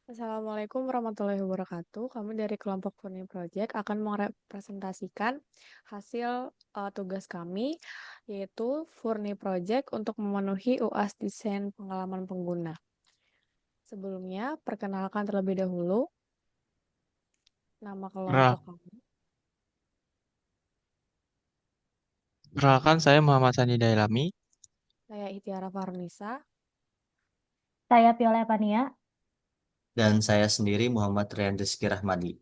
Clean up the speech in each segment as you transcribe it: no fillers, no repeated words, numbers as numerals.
Assalamualaikum warahmatullahi wabarakatuh. Kami dari kelompok Furni Project akan merepresentasikan hasil tugas kami, yaitu Furni Project untuk memenuhi UAS desain pengalaman pengguna. Sebelumnya, perkenalkan terlebih dahulu nama kelompok Perkenal- kami. Perkenalkan, saya Muhammad Sani Dailami. Saya Itiara Farnisa. Saya Viola Pania. Dan saya sendiri Muhammad Rian Rizky Rahmadi.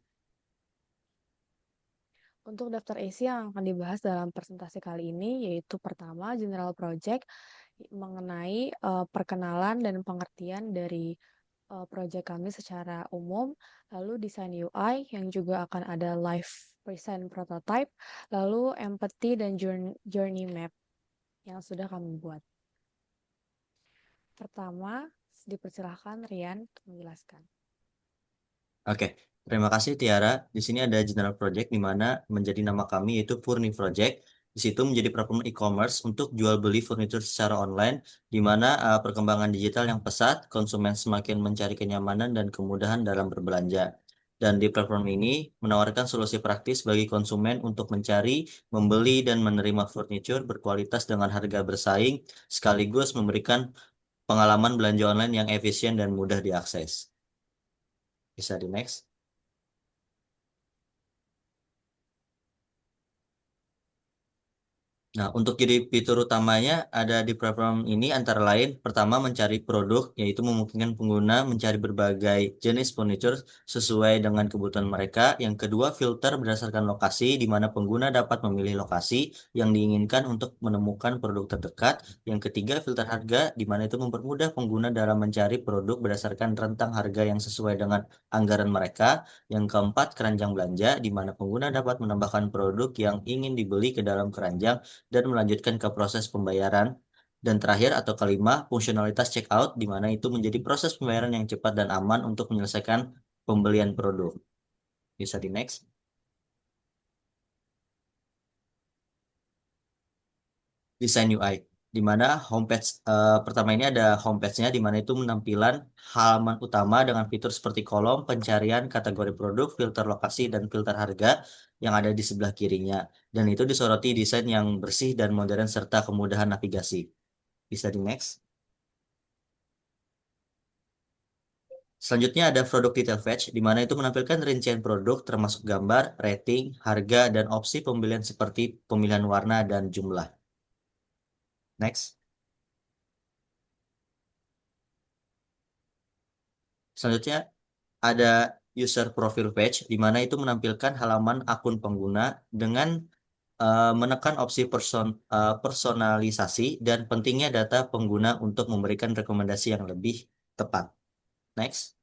Untuk daftar isi yang akan dibahas dalam presentasi kali ini, yaitu pertama, General Project mengenai perkenalan dan pengertian dari project kami secara umum, lalu desain UI yang juga akan ada live present prototype, lalu empathy dan journey map yang sudah kami buat. Pertama, dipersilahkan Rian untuk menjelaskan. Oke, terima kasih Tiara. Di sini ada General Project di mana menjadi nama kami yaitu Furni Project. Di situ menjadi platform e-commerce untuk jual beli furnitur secara online, di mana perkembangan digital yang pesat, konsumen semakin mencari kenyamanan dan kemudahan dalam berbelanja. Dan di platform ini menawarkan solusi praktis bagi konsumen untuk mencari, membeli, dan menerima furnitur berkualitas dengan harga bersaing, sekaligus memberikan pengalaman belanja online yang efisien dan mudah diakses. Bisa di next. Nah, untuk jadi fitur utamanya ada di platform ini antara lain, pertama mencari produk, yaitu memungkinkan pengguna mencari berbagai jenis furniture sesuai dengan kebutuhan mereka. Yang kedua, filter berdasarkan lokasi, di mana pengguna dapat memilih lokasi yang diinginkan untuk menemukan produk terdekat. Yang ketiga, filter harga, di mana itu mempermudah pengguna dalam mencari produk berdasarkan rentang harga yang sesuai dengan anggaran mereka. Yang keempat, keranjang belanja, di mana pengguna dapat menambahkan produk yang ingin dibeli ke dalam keranjang dan melanjutkan ke proses pembayaran. Dan terakhir atau kelima, fungsionalitas checkout, di mana itu menjadi proses pembayaran yang cepat dan aman untuk menyelesaikan pembelian produk. Bisa di next. Desain UI, di mana homepage pertama ini ada homepage-nya, di mana itu menampilan halaman utama dengan fitur seperti kolom pencarian, kategori produk, filter lokasi, dan filter harga yang ada di sebelah kirinya. Dan itu disoroti desain yang bersih dan modern serta kemudahan navigasi. Bisa di next. Selanjutnya ada produk detail page, di mana itu menampilkan rincian produk termasuk gambar, rating, harga, dan opsi pembelian seperti pemilihan warna dan jumlah. Next. Selanjutnya ada user profile page, di mana itu menampilkan halaman akun pengguna dengan menekan opsi personalisasi dan pentingnya data pengguna untuk memberikan rekomendasi yang lebih tepat. Next.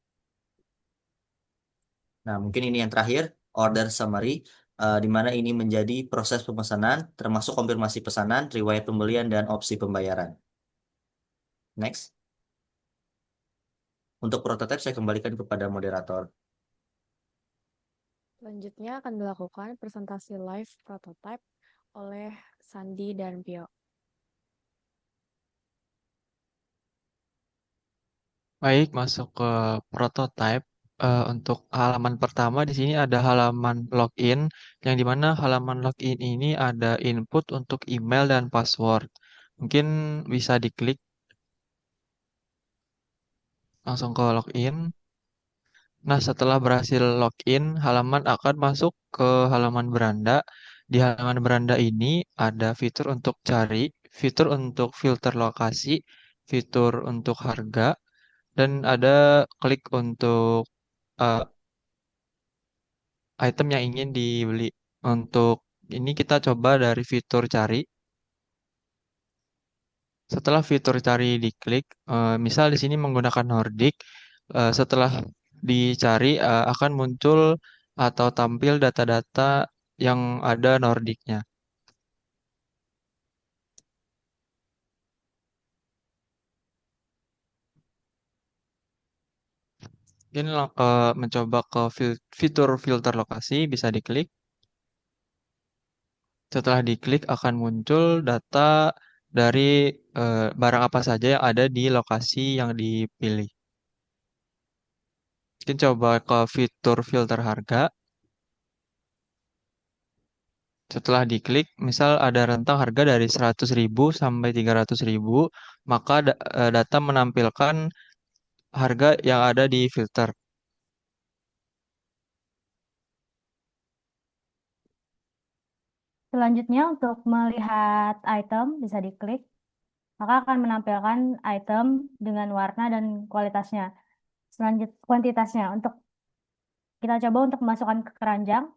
Nah, mungkin ini yang terakhir, order summary, di mana ini menjadi proses pemesanan, termasuk konfirmasi pesanan, riwayat pembelian, dan opsi pembayaran. Next. Untuk prototipe saya kembalikan kepada moderator. Selanjutnya akan dilakukan presentasi live prototype oleh Sandi dan Pio. Baik, masuk ke prototype. Untuk halaman pertama di sini ada halaman login, yang dimana halaman login ini ada input untuk email dan password. Mungkin bisa diklik langsung ke login. Nah, setelah berhasil login, halaman akan masuk ke halaman beranda. Di halaman beranda ini ada fitur untuk cari, fitur untuk filter lokasi, fitur untuk harga, dan ada klik untuk eh, item yang ingin dibeli. Untuk ini kita coba dari fitur cari. Setelah fitur cari diklik, misal di sini menggunakan Nordic, setelah dicari akan muncul atau tampil data-data yang ada Nordicnya. Ini mencoba ke fitur filter lokasi, bisa diklik. Setelah diklik akan muncul data dari barang apa saja yang ada di lokasi yang dipilih. Mungkin coba ke fitur filter harga. Setelah diklik, misal ada rentang harga dari 100.000 sampai 300.000, maka data menampilkan harga yang ada di filter. Selanjutnya untuk melihat item bisa diklik, maka akan menampilkan item dengan warna dan kualitasnya. Kuantitasnya untuk kita coba untuk memasukkan ke keranjang,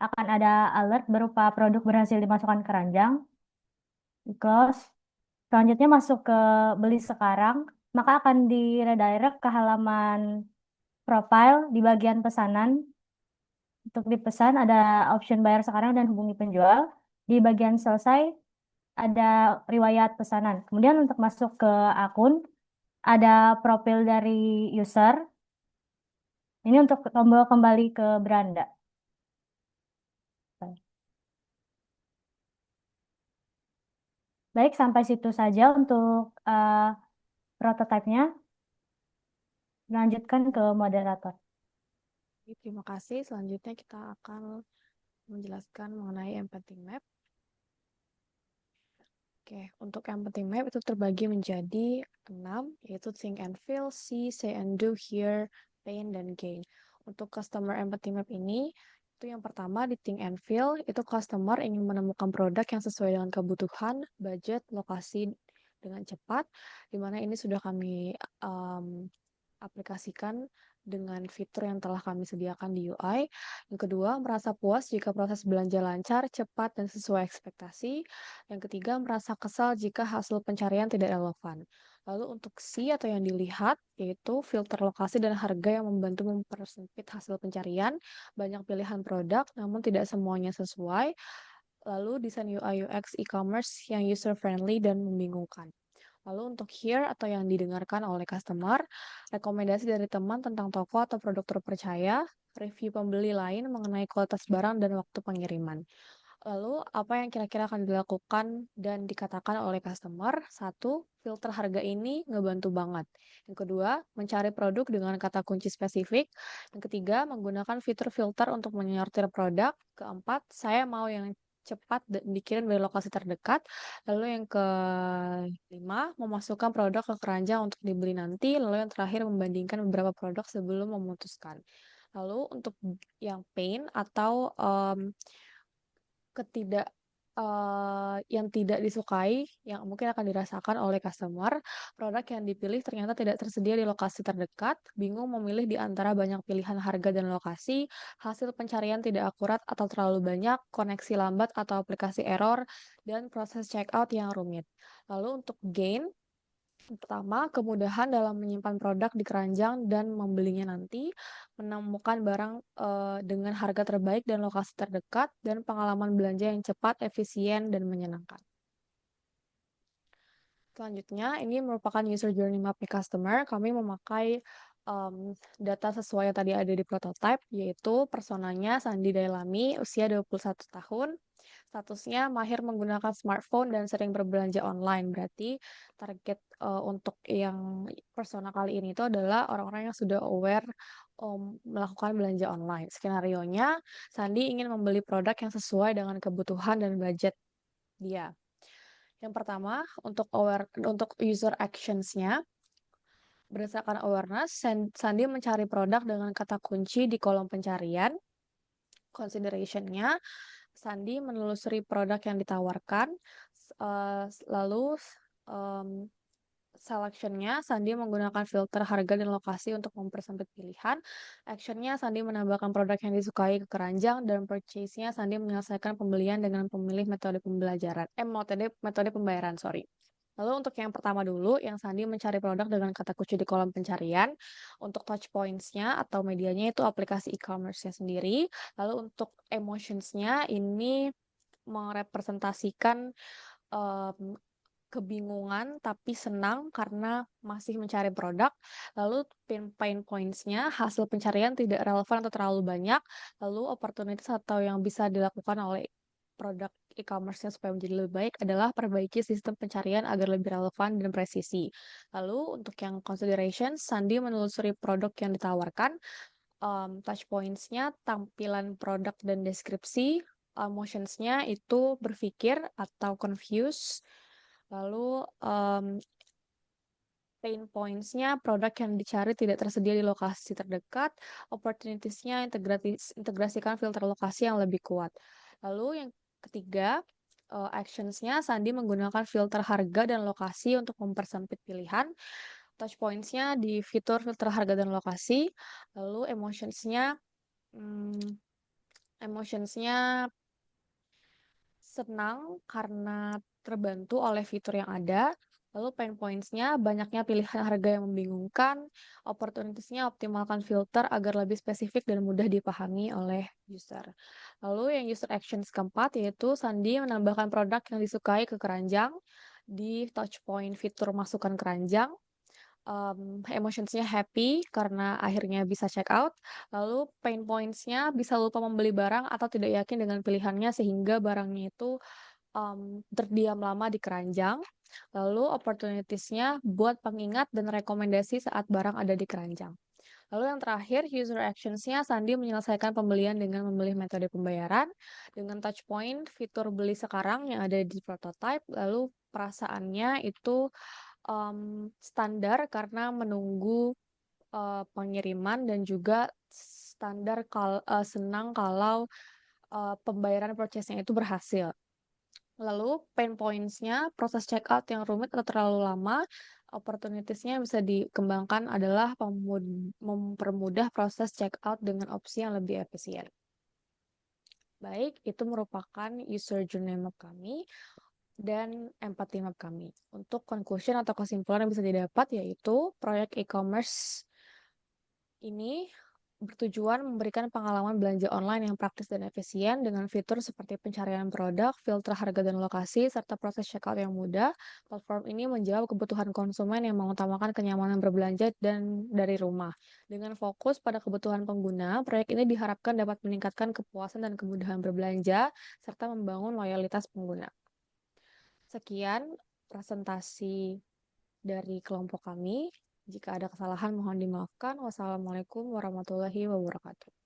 akan ada alert berupa produk berhasil dimasukkan ke keranjang. Close. Selanjutnya masuk ke beli sekarang, maka akan di redirect ke halaman profile di bagian pesanan. Untuk dipesan ada option bayar sekarang dan hubungi penjual. Di bagian selesai ada riwayat pesanan. Kemudian untuk masuk ke akun ada profil dari user. Ini untuk tombol kembali ke beranda. Baik, sampai situ saja untuk prototipenya. Lanjutkan ke moderator. Terima kasih. Selanjutnya kita akan menjelaskan mengenai empathy map. Oke, untuk empathy map itu terbagi menjadi 6, yaitu think and feel, see, say and do, hear, pain, dan gain. Untuk customer empathy map ini, itu yang pertama di think and feel, itu customer ingin menemukan produk yang sesuai dengan kebutuhan, budget, lokasi dengan cepat, di mana ini sudah kami aplikasikan dengan fitur yang telah kami sediakan di UI. Yang kedua, merasa puas jika proses belanja lancar, cepat, dan sesuai ekspektasi. Yang ketiga, merasa kesal jika hasil pencarian tidak relevan. Lalu untuk C atau yang dilihat, yaitu filter lokasi dan harga yang membantu mempersempit hasil pencarian, banyak pilihan produk, namun tidak semuanya sesuai. Lalu desain UI UX e-commerce yang user-friendly dan membingungkan. Lalu untuk hear atau yang didengarkan oleh customer, rekomendasi dari teman tentang toko atau produk terpercaya, review pembeli lain mengenai kualitas barang dan waktu pengiriman. Lalu, apa yang kira-kira akan dilakukan dan dikatakan oleh customer? Satu, filter harga ini ngebantu banget. Yang kedua, mencari produk dengan kata kunci spesifik. Yang ketiga, menggunakan fitur filter untuk menyortir produk. Keempat, saya mau yang cepat dan dikirim dari lokasi terdekat. Lalu yang kelima, memasukkan produk ke keranjang untuk dibeli nanti. Lalu yang terakhir, membandingkan beberapa produk sebelum memutuskan. Lalu untuk yang pain atau ketidak yang tidak disukai, yang mungkin akan dirasakan oleh customer, produk yang dipilih ternyata tidak tersedia di lokasi terdekat, bingung memilih di antara banyak pilihan harga dan lokasi, hasil pencarian tidak akurat atau terlalu banyak, koneksi lambat atau aplikasi error, dan proses checkout yang rumit. Lalu untuk gain, pertama, kemudahan dalam menyimpan produk di keranjang dan membelinya nanti, menemukan barang dengan harga terbaik dan lokasi terdekat, dan pengalaman belanja yang cepat, efisien, dan menyenangkan. Selanjutnya, ini merupakan user journey map customer. Kami memakai data sesuai yang tadi ada di prototype, yaitu personanya Sandi Dailami, usia 21 tahun, statusnya mahir menggunakan smartphone dan sering berbelanja online. Berarti target untuk yang persona kali ini itu adalah orang-orang yang sudah aware melakukan belanja online. Skenario-nya, Sandi ingin membeli produk yang sesuai dengan kebutuhan dan budget dia. Yang pertama, untuk user actions-nya, berdasarkan awareness, Sandi mencari produk dengan kata kunci di kolom pencarian. Consideration-nya, Sandi menelusuri produk yang ditawarkan, lalu selection-nya, Sandi menggunakan filter harga dan lokasi untuk mempersempit pilihan. Action-nya, Sandi menambahkan produk yang disukai ke keranjang, dan purchase-nya, Sandi menyelesaikan pembelian dengan memilih metode pembayaran, sorry. Lalu untuk yang pertama dulu, yang Sandi mencari produk dengan kata kunci di kolom pencarian. Untuk touch points-nya atau medianya itu aplikasi e-commerce-nya sendiri. Lalu untuk emotions-nya ini merepresentasikan kebingungan tapi senang karena masih mencari produk. Lalu pain points-nya, hasil pencarian tidak relevan atau terlalu banyak. Lalu opportunities atau yang bisa dilakukan oleh produk e-commerce-nya supaya menjadi lebih baik adalah perbaiki sistem pencarian agar lebih relevan dan presisi. Lalu untuk yang consideration, Sandi menelusuri produk yang ditawarkan, touch points-nya, tampilan produk dan deskripsi, emotions-nya itu berpikir atau confuse, lalu pain points-nya, produk yang dicari tidak tersedia di lokasi terdekat, opportunities-nya, integrasikan filter lokasi yang lebih kuat. Lalu yang ketiga, actions-nya, Sandi menggunakan filter harga dan lokasi untuk mempersempit pilihan. Touch points-nya di fitur filter harga dan lokasi. Lalu emotions-nya, hmm, emotions-nya senang karena terbantu oleh fitur yang ada. Lalu pain points-nya banyaknya pilihan harga yang membingungkan. Opportunities-nya optimalkan filter agar lebih spesifik dan mudah dipahami oleh user. Lalu yang user actions keempat yaitu Sandi menambahkan produk yang disukai ke keranjang di touch point fitur masukkan keranjang. Emotions-nya happy karena akhirnya bisa check out. Lalu pain points-nya bisa lupa membeli barang atau tidak yakin dengan pilihannya sehingga barangnya itu terdiam lama di keranjang. Lalu opportunities-nya buat pengingat dan rekomendasi saat barang ada di keranjang. Lalu yang terakhir, user actions-nya Sandi menyelesaikan pembelian dengan memilih metode pembayaran dengan touch point fitur beli sekarang yang ada di prototype. Lalu perasaannya itu standar karena menunggu pengiriman dan juga standar senang kalau pembayaran prosesnya itu berhasil. Lalu pain points-nya, proses checkout yang rumit atau terlalu lama, opportunities-nya yang bisa dikembangkan adalah mempermudah proses checkout dengan opsi yang lebih efisien. Baik, itu merupakan user journey map kami dan empathy map kami. Untuk conclusion atau kesimpulan yang bisa didapat yaitu proyek e-commerce ini bertujuan memberikan pengalaman belanja online yang praktis dan efisien dengan fitur seperti pencarian produk, filter harga dan lokasi, serta proses checkout yang mudah. Platform ini menjawab kebutuhan konsumen yang mengutamakan kenyamanan berbelanja dan dari rumah. Dengan fokus pada kebutuhan pengguna, proyek ini diharapkan dapat meningkatkan kepuasan dan kemudahan berbelanja, serta membangun loyalitas pengguna. Sekian presentasi dari kelompok kami. Jika ada kesalahan mohon dimaafkan. Wassalamualaikum warahmatullahi wabarakatuh.